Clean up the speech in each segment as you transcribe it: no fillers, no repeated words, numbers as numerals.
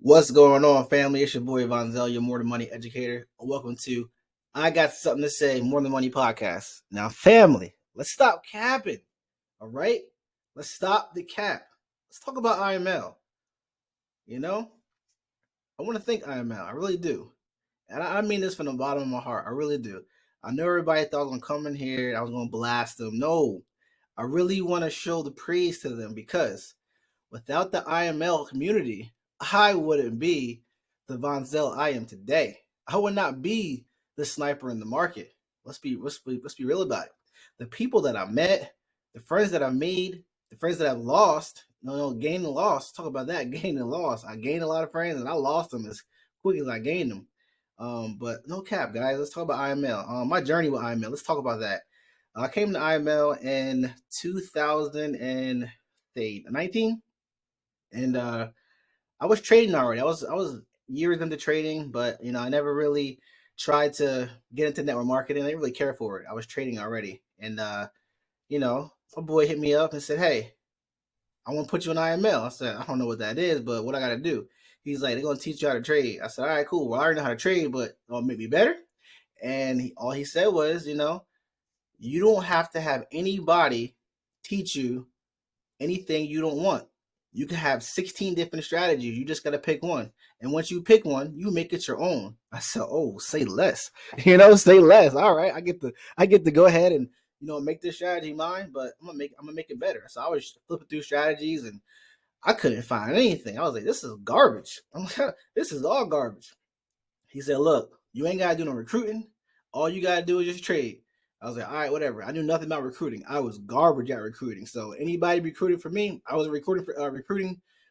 What's going on, family? It's your boy Vonzel, your More Than Money educator. Welcome to I Got Something to Say, More Than Money podcast. Now, family, let's stop capping. All right? Let's stop the cap. Let's talk about IML. You know, I want to thank IML. I really do. And I mean this from the bottom of my heart. I really do. I know everybody thought I was going to come in here, I was going to blast them. No, I really want to show the praise to them because without the IML community, I wouldn't be the Vonzel I am today. I would not be the sniper in the market. Let's be real about it. The people that I met, the friends that I made, the friends that I've lost, gained and lost. Talk about that, gained and lost. I gained a lot of friends and I lost them as quick as I gained them. But no cap, guys. Let's talk about IML. My journey with IML. Let's talk about that. I came to IML in 2019, and I was trading already. I was years into trading, but I never really tried to get into network marketing. I didn't really care for it. I was trading already, and my boy hit me up and said, "Hey, I want to put you in IML." I said, "I don't know what that is, but what I got to do?" He's like, "They're gonna teach you how to trade." I said, "All right, cool. Well, I already know how to trade, but it'll make me better." And all he said was, you don't have to have anybody teach you anything you don't want. You can have 16 different strategies. You just got to pick one. And once you pick one, you make it your own. I said, "Oh, say less." Say less. All right. I get to go ahead and, make this strategy mine, but I'm gonna make it better. So I was flipping through strategies and I couldn't find anything. I was like, this is garbage. I'm like, this is all garbage. He said, "Look, you ain't gotta do no recruiting. All you gotta do is just trade." I was like, "All right, whatever." I knew nothing about recruiting. I was garbage at recruiting. So anybody recruited for me, I was recruiting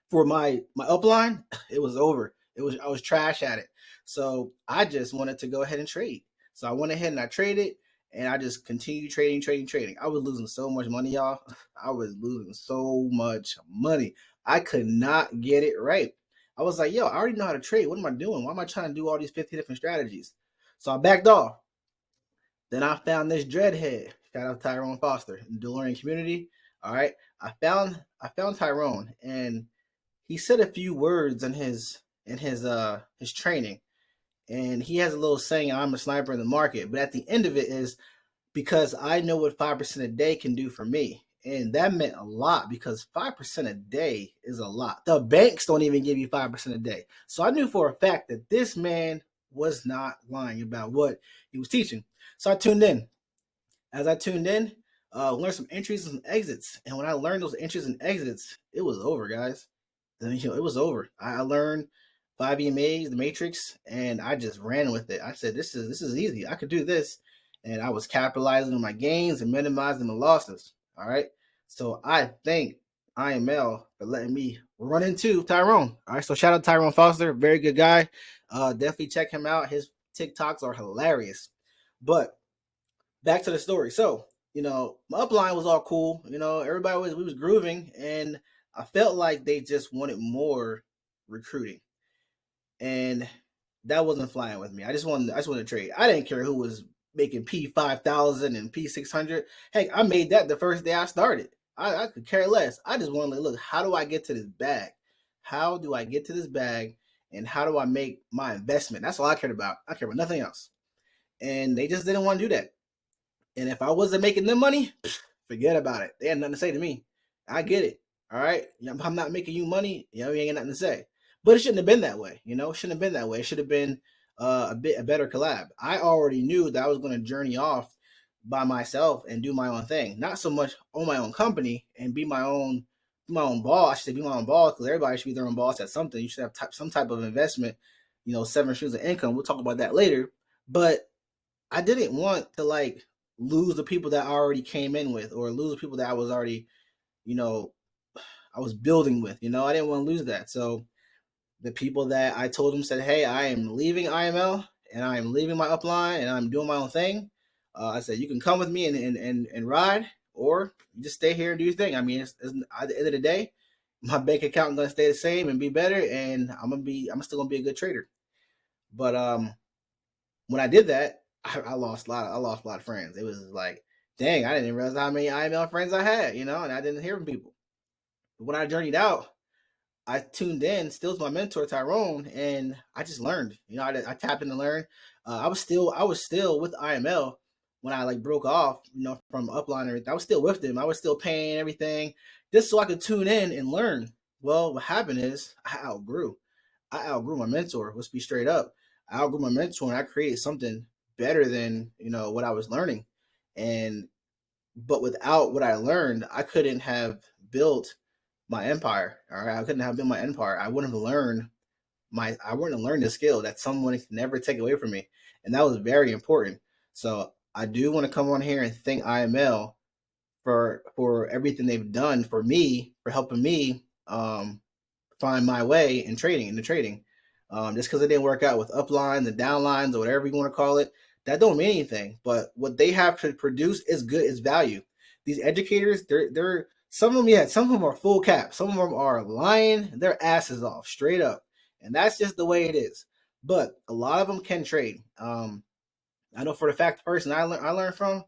for my upline. It was over. I was trash at it. So I just wanted to go ahead and trade. So I went ahead and I traded, and I just continued trading, trading, trading. I was losing so much money, y'all. I was losing so much money. I could not get it right. I was like, "Yo, I already know how to trade. What am I doing? Why am I trying to do all these 50 different strategies?" So I backed off. Then I found this dreadhead. Shout out Tyrone Foster in the DeLorean community. All right. I found Tyrone, and he said a few words in his training. And he has a little saying, "I'm a sniper in the market." But at the end of it is, because I know what 5% a day can do for me. And that meant a lot because 5% a day is a lot. The banks don't even give you 5% a day. So I knew for a fact that this man was not lying about what he was teaching. So I tuned in. As I tuned in, learned some entries and some exits. And when I learned those entries and exits, it was over, guys. It was over. I learned 5 EMAs, the matrix, and I just ran with it. I said, "This is easy. I could do this," and I was capitalizing on my gains and minimizing the losses. All right. So I thank IML for letting me run into Tyrone. All right. So shout out to Tyrone Foster, very good guy. Definitely check him out. His TikToks are hilarious. But back to the story. So, my upline was all cool. We was grooving, and I felt like they just wanted more recruiting, and that wasn't flying with me. I just wanted to trade. I didn't care who was making P 5,000 and P 600. Heck, I made that the first day I started. I could care less. I just wanted to look. How do I get to this bag? How do I get to this bag? And how do I make my investment? That's all I cared about. I care about nothing else. And they just didn't want to do that. And if I wasn't making them money, forget about it. They had nothing to say to me. I get it. All right. I'm not making you money. You ain't got nothing to say. But it shouldn't have been that way. It shouldn't have been that way. It should have been a better collab. I already knew that I was going to journey off by myself and do my own thing. Not so much own my own company and be my own boss. I should be my own boss because everybody should be their own boss at something. You should have some type of investment, 7 streams of income. We'll talk about that later. But I didn't want to lose the people that I already came in with or lose the people that I was already, you know, I was building with. I didn't want to lose that. So the people that I told them said, "Hey, I am leaving IML and I am leaving my upline and I'm doing my own thing." I said, "You can come with me and ride, or you just stay here and do your thing." I mean, it's at the end of the day, my bank account is gonna stay the same and be better, and I'm still gonna be a good trader. But when I did that, I lost a lot of friends. It was like, dang, I didn't realize how many IML friends I had, and I didn't hear from people. But when I journeyed out, I tuned in, still to my mentor Tyrone, and I just learned. I tapped in to learn. I was still with IML when I like broke off, from Upline and everything. I was still with them. I was still paying everything just so I could tune in and learn. Well, what happened is I outgrew. I outgrew my mentor. Let's be straight up. I outgrew my mentor, and I created something better than what I was learning. And but without what I learned, I couldn't have built my empire. All right, I couldn't have built my empire. I wouldn't have learned the skill that someone can never take away from me, and that was very important. So I do want to come on here and thank IML for everything they've done for me, for helping me find my way in the trading. Just because it didn't work out with upline, the downlines, or whatever you want to call it, that don't mean anything. But what they have to produce is good, is value. These educators, they're some of them, yeah, some of them are full cap, some of them are lying their asses off straight up, and that's just the way it is. But a lot of them can trade. I know for the fact the person I learned from,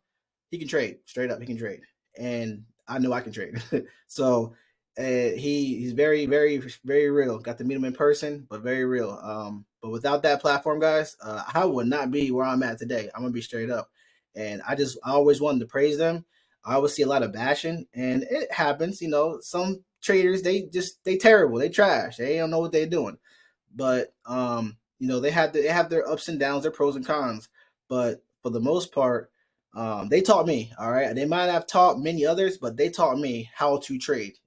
he can trade straight up. He can trade, and I know I can trade. So he's very very very real. Got to meet him in person, but very real. But without that platform, guys, I would not be where I'm at today. I'm gonna be straight up, and I always wanted to praise them. I always see a lot of bashing, and it happens. Some traders they terrible. They trash. They don't know what they're doing. But they have their ups and downs, their pros and cons. But for the most part, they taught me. All right, they might have taught many others, but they taught me how to trade.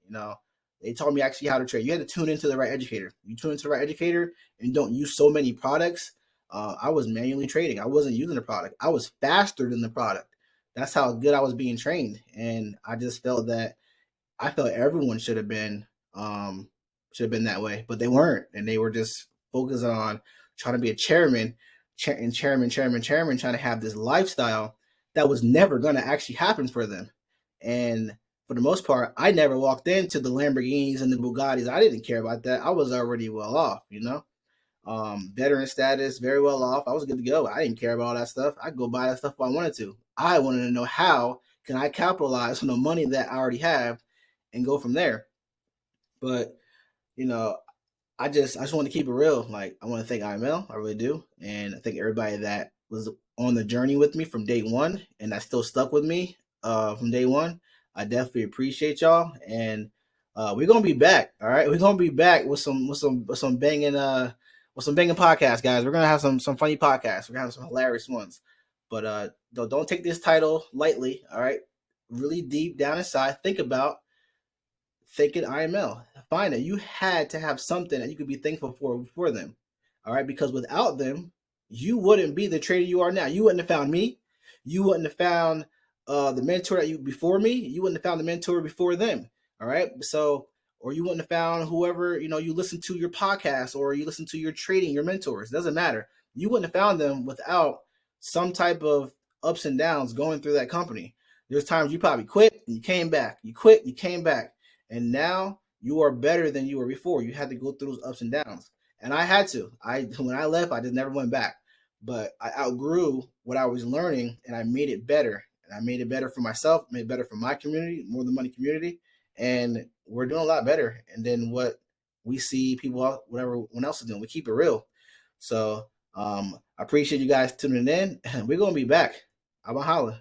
They taught me actually how to trade. You had to tune into the right educator. You tune into the right educator and don't use so many products. I was manually trading. I wasn't using the product. I was faster than the product. That's how good I was being trained, and I felt everyone should have been that way, but they weren't, and they were just focused on trying to be a chairman, chairman, trying to have this lifestyle that was never going to actually happen for them. And for the most part, I never walked into the Lamborghinis and the Bugattis. I didn't care about that. I was already well off. Veteran status, very well off. I was good to go. I didn't care about all that stuff. I could go buy that stuff if I wanted to. I wanted to know how can I capitalize on the money that I already have and go from there. But you know, I just want to keep it real. Like I want to thank IML, I really do, and I thank everybody that was on the journey with me from day one, and that still stuck with me from day one. I definitely appreciate y'all, and we're gonna be back. All right, we're gonna be back with some banging podcasts, guys. We're gonna have some funny podcasts. We're gonna have some hilarious ones, but don't take this title lightly. All right, really deep down inside, think about thanking IML. Find it. You had to have something that you could be thankful for them. All right, because without them, you wouldn't be the trader you are now. You wouldn't have found me. You wouldn't have found the mentor that you before me. You wouldn't have found the mentor before them. All right, so or you wouldn't have found whoever you listen to your podcast or you listen to your trading your mentors. It doesn't matter. You wouldn't have found them without some type of ups and downs going through that company. There's times you probably quit and you came back. You quit, you came back, and now you are better than you were before. You had to go through those ups and downs, and I had to. I When I left, I just never went back. But I outgrew what I was learning, and I made it better. And I made it better for myself, made it better for my community, More Than Money community, and we're doing a lot better. And then what we see people, whatever one else is doing, we keep it real. So I appreciate you guys tuning in. We're gonna be back. I'm a holla.